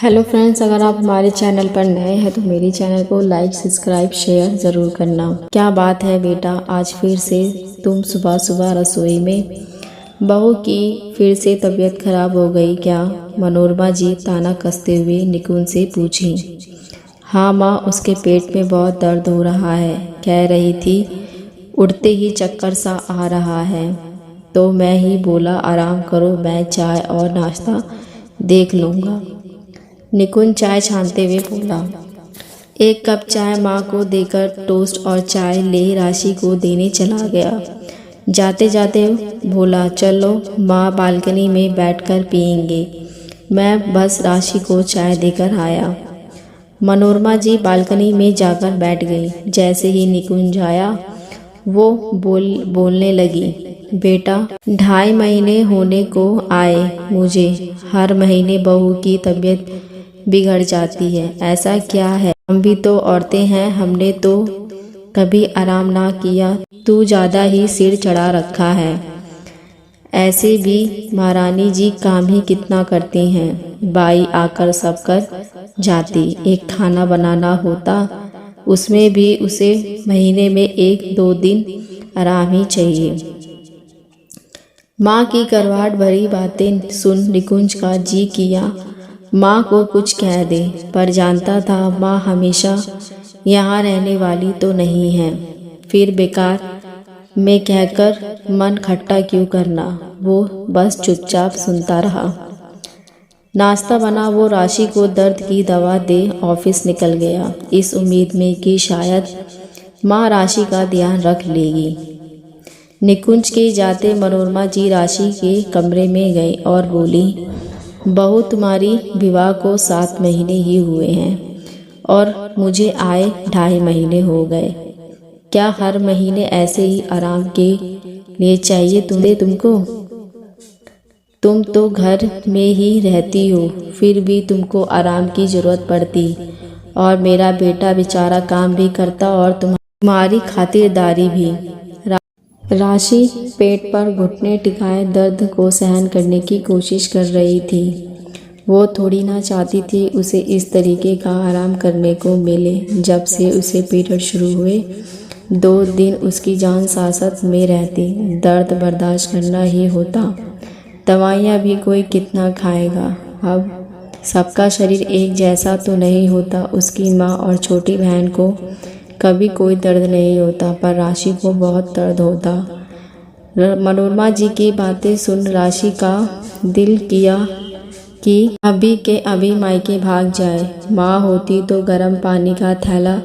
Hello friends, अगर आप हमारे चैनल पर नए हैं तो मेरे चैनल को लाइक सब्सक्राइब शेयर ज़रूर करना। क्या बात है बेटा, आज फिर से तुम सुबह सुबह रसोई में? बहू की फिर से तबीयत खराब हो गई क्या? मनोरमा जी ताना कसते हुए निकुंज से पूछी। हाँ माँ, उसके पेट में बहुत दर्द हो रहा है, कह रही थी। उठते ही चक्कर सा आ रहा है। तो मैं ही बोला आराम करो, मैं चाय और नाश्ता देख लूँगा। निकुंज चाय छानते हुए बोला। एक कप चाय माँ को देकर टोस्ट और चाय ले राशि को देने चला गया। जाते जाते बोला, चलो माँ बालकनी में बैठकर पियेंगे। मैं बस राशि को चाय देकर आया। मनोरमा जी बालकनी में जाकर बैठ गई। जैसे ही निकुंज आया वो बोलने लगी, बेटा 2.5 महीने होने को आए मुझे। हर महीने बहू की तबीयत बिगड़ जाती है, ऐसा क्या है? हम भी तो औरतें हैं, हमने तो कभी आराम ना किया। तू ज़्यादा ही सिर चढ़ा रखा है। ऐसे भी महारानी जी काम ही कितना करती हैं। बाई आकर सब कर जाती। एक खाना बनाना होता, उसमें भी उसे महीने में 1-2 दिन आराम ही चाहिए। माँ की करवाहट भरी बातें सुन निकुंज का जी किया माँ को कुछ कह दे, पर जानता था माँ हमेशा यहाँ रहने वाली तो नहीं है। फिर बेकार में कहकर मन खट्टा क्यों करना। वो बस चुपचाप सुनता रहा। नाश्ता बना, वो राशि को दर्द की दवा दे ऑफिस निकल गया, इस उम्मीद में कि शायद माँ राशि का ध्यान रख लेगी। निकुंज के जाते मनोरमा जी राशि के कमरे में गई और बोली, बहू तुम्हारी विवाह को 7 महीने ही हुए हैं और मुझे आए 2.5 महीने हो गए। क्या हर महीने ऐसे ही आराम के लिए चाहिए तुमको? तुम तो घर में ही रहती हो, फिर भी तुमको आराम की ज़रूरत पड़ती। और मेरा बेटा बेचारा काम भी करता और तुम्हारी खातिरदारी भी। राशि पेट पर घुटने टिकाए दर्द को सहन करने की कोशिश कर रही थी। वो थोड़ी ना चाहती थी उसे इस तरीके का आराम करने को मिले। जब से उसे पीरियड शुरू हुए 2 दिन उसकी जान सांसत में रहती। दर्द बर्दाश्त करना ही होता। दवाइयाँ भी कोई कितना खाएगा। अब सबका शरीर एक जैसा तो नहीं होता। उसकी माँ और छोटी बहन को कभी कोई दर्द नहीं होता, पर राशि को बहुत दर्द होता। मनोरमा जी की बातें सुन राशि का दिल किया कि अभी के अभी मायके भाग जाए। माँ होती तो गर्म पानी का थैला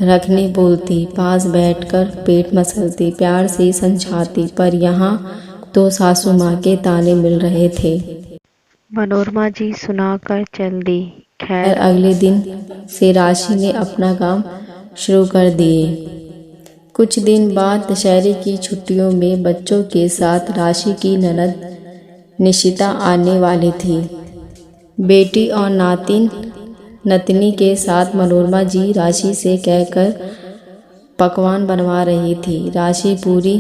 रखने बोलती, पास बैठकर पेट मसलती, प्यार से समझाती, पर यहाँ तो सासू माँ के ताने मिल रहे थे। मनोरमा जी सुनाकर चल दी। खैर अगले दिन से राशि ने अपना काम शुरू कर दिए। कुछ दिन बाद दशहरे की छुट्टियों में बच्चों के साथ राशि की ननद निशिता आने वाली थी। बेटी और नातिन नतनी के साथ मनोरमा जी राशि से कहकर पकवान बनवा रही थी। राशि पूरी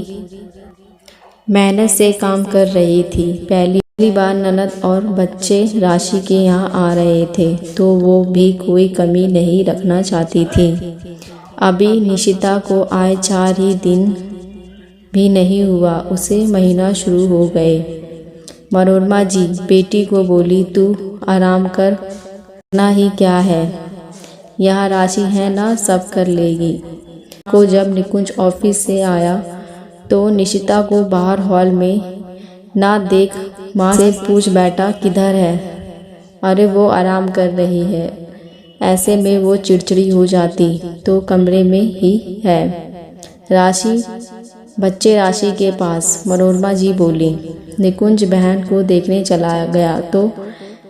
मेहनत से काम कर रही थी। पहली बार ननद और बच्चे राशि के यहाँ आ रहे थे, तो वो भी कोई कमी नहीं रखना चाहती थी। अभी निशिता को आए 4 ही दिन भी नहीं हुआ, उसे महीना शुरू हो गए। मनोरमा जी बेटी को बोली, तू आराम करना ही क्या है, यहाँ राशि है ना, सब कर लेगी। को जब निकुंज ऑफिस से आया तो निशिता को बाहर हॉल में ना देख माँ से पूछ बैठा, किधर है? अरे वो आराम कर रही है। ऐसे में वो चिड़चिड़ी हो जाती तो कमरे में ही है। राशि बच्चे राशि के पास। मनोरमा जी बोली। निकुंज बहन को देखने चला गया तो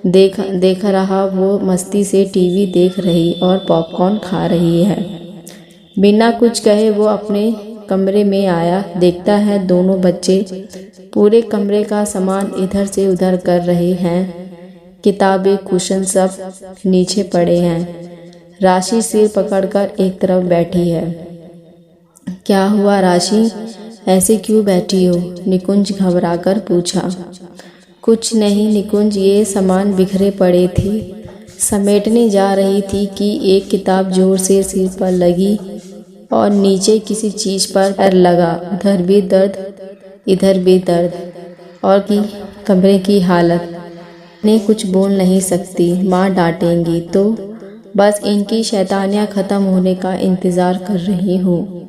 देख रहा वो मस्ती से टीवी देख रही और पॉपकॉर्न खा रही है। बिना कुछ कहे वो अपने कमरे में आया। देखता है दोनों बच्चे पूरे कमरे का सामान इधर से उधर कर रहे हैं। किताबें कुशन सब नीचे पड़े हैं। राशि सिर पकड़कर एक तरफ बैठी है। क्या हुआ राशि, ऐसे क्यों बैठी हो? निकुंज घबराकर पूछा। कुछ नहीं निकुंज, ये सामान बिखरे पड़े थे समेटने जा रही थी कि एक किताब जोर से सिर पर लगी और नीचे किसी चीज़ पर पैर लगा। उधर भी दर्द इधर भी दर्द और की कमरे की हालत। ने कुछ बोल नहीं सकती, माँ डांटेंगी तो बस इनकी शैतानियाँ ख़त्म होने का इंतज़ार कर रही हूँ।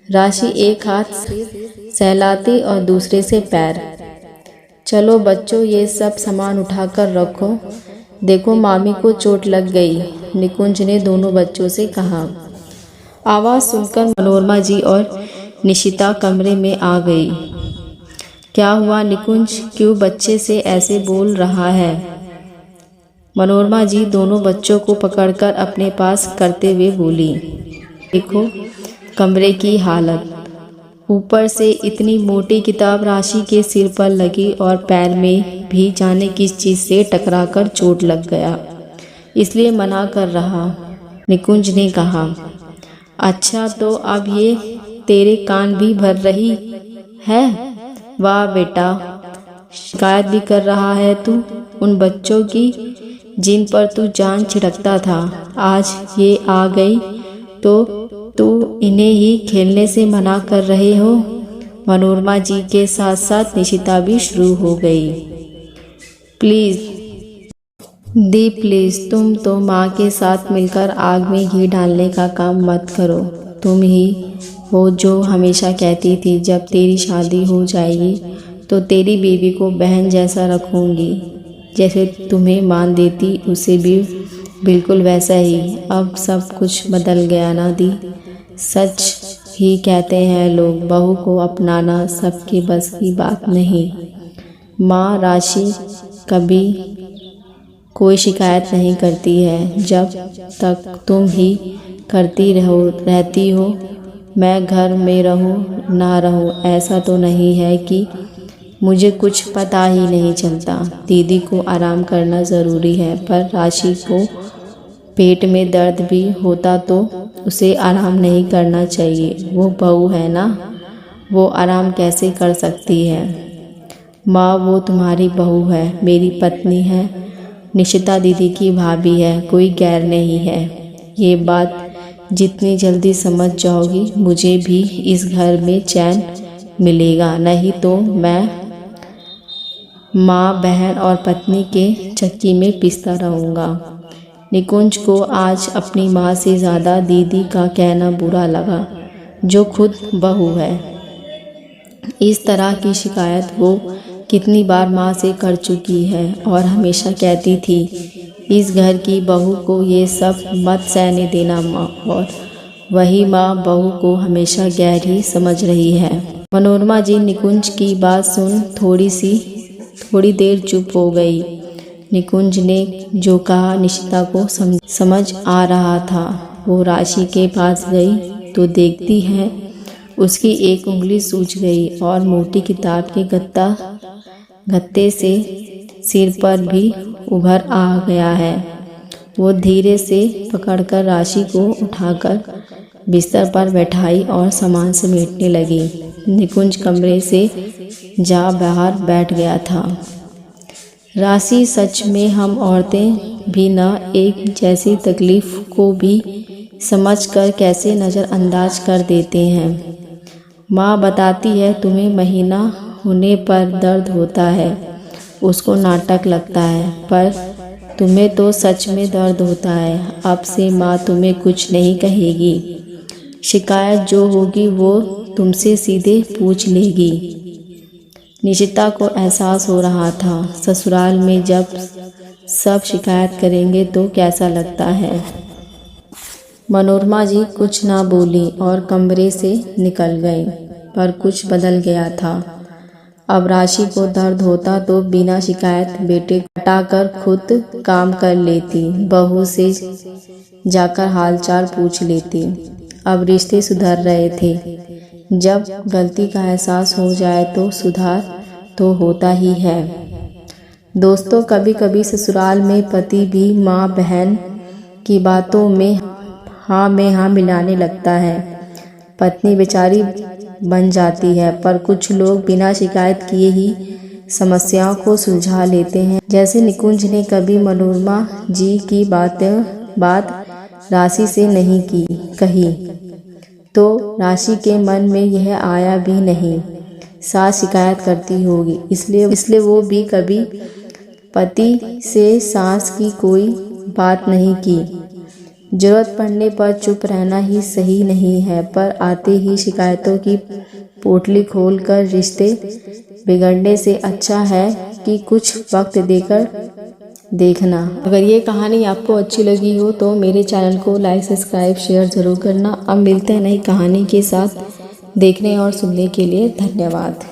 राशि एक हाथ सहलाती और दूसरे से पैर। चलो बच्चों, ये सब सामान उठाकर रखो, देखो मामी को चोट लग गई, निकुंज ने दोनों बच्चों से कहा। आवाज़ सुनकर मनोरमा जी और निशिता कमरे में आ गई। क्या हुआ निकुंज, क्यों बच्चे से ऐसे बोल रहा है? मनोरमा जी दोनों बच्चों को पकड़कर अपने पास करते हुए बोली। देखो कमरे की हालत, ऊपर से इतनी मोटी किताब राशि के सिर पर लगी और पैर में भी जाने किस चीज़ से टकराकर चोट लग गया, इसलिए मना कर रहा, निकुंज ने कहा। अच्छा तो अब ये तेरे कान भी भर रही है? वाह बेटा, शिकायत भी कर रहा है तू उन बच्चों की जिन पर तू जान छिड़कता था। आज ये आ गई तो तू इन्हें ही खेलने से मना कर रहे हो। मनोरमा जी के साथ साथ निशिता भी शुरू हो गई। प्लीज़ दी प्लीज़, तुम तो माँ के साथ मिलकर आग में घी डालने का काम मत करो। तुम ही हो जो हमेशा कहती थी जब तेरी शादी हो जाएगी तो तेरी बेबी को बहन जैसा रखूँगी, जैसे तुम्हें मान देती उसे भी बिल्कुल वैसा ही। अब सब कुछ बदल गया ना दी। सच ही कहते हैं लोग, बहू को अपनाना सबके बस की बात नहीं। माँ राशि कभी कोई शिकायत नहीं करती है, जब तक तुम ही करती रहती हो। मैं घर में रहूं ना रहूं ऐसा तो नहीं है कि मुझे कुछ पता ही नहीं चलता। दीदी को आराम करना ज़रूरी है, पर राशि को पेट में दर्द भी होता तो उसे आराम नहीं करना चाहिए। वो बहू है ना, वो आराम कैसे कर सकती है? माँ वो तुम्हारी बहू है, मेरी पत्नी है, निशिता दीदी की भाभी है, कोई गैर नहीं है। ये बात जितनी जल्दी समझ जाओगी मुझे भी इस घर में चैन मिलेगा, नहीं तो मैं माँ बहन और पत्नी के चक्की में पिसता रहूँगा। निकुंज को आज अपनी माँ से ज़्यादा दीदी का कहना बुरा लगा, जो खुद बहू है। इस तरह की शिकायत वो कितनी बार माँ से कर चुकी है और हमेशा कहती थी इस घर की बहू को ये सब मत सहने देना माँ, और वही माँ बहू को हमेशा गैर ही समझ रही है। मनोरमा जी निकुंज की बात सुन थोड़ी देर चुप हो गई। निकुंज ने जो कहा निशिता को समझ आ रहा था। वो राशि के पास गई तो देखती है उसकी एक उंगली सूज गई और मोटी किताब के गत्ते से सिर पर भी उभर आ गया है। वो धीरे से पकड़कर राशि को उठाकर बिस्तर पर बैठाई और सामान समेटने लगी। निकुंज कमरे से जा बाहर बैठ गया था। राशि, सच में हम औरतें भी ना एक जैसी तकलीफ़ को भी समझकर कैसे नज़रअंदाज कर देते हैं। माँ बताती है तुम्हें महीना होने पर दर्द होता है, उसको नाटक लगता है, पर तुम्हें तो सच में दर्द होता है। अब से माँ तुम्हें कुछ नहीं कहेगी, शिकायत जो होगी वो तुमसे सीधे पूछ लेगी। निशिता को एहसास हो रहा था ससुराल में जब सब शिकायत करेंगे तो कैसा लगता है। मनोरमा जी कुछ ना बोली और कमरे से निकल गई, पर कुछ बदल गया था। अब राशि को दर्द होता तो बिना शिकायत बेटे हटाकर खुद काम कर लेती, बहू से जाकर हालचाल पूछ लेती। अब रिश्ते सुधर रहे थे। जब गलती का एहसास हो जाए तो सुधार तो होता ही है। दोस्तों, कभी कभी ससुराल में पति भी माँ बहन की बातों में हाँ मिलाने लगता है। पत्नी बेचारी बन जाती है, पर कुछ लोग बिना शिकायत किए ही समस्याओं को सुलझा लेते हैं। जैसे निकुंज ने कभी मनोरमा जी की बात राशि से नहीं कही तो राशि के मन में यह आया भी नहीं सास शिकायत करती होगी, इसलिए वो भी कभी पति से सास की कोई बात नहीं की। जरूरत पड़ने पर चुप रहना ही सही नहीं है, पर आते ही शिकायतों की पोटली खोलकर रिश्ते बिगड़ने से अच्छा है कि कुछ वक्त देकर देखना। अगर ये कहानी आपको अच्छी लगी हो तो मेरे चैनल को लाइक सब्सक्राइब शेयर ज़रूर करना। अब मिलते हैं नई कहानी के साथ। देखने और सुनने के लिए धन्यवाद।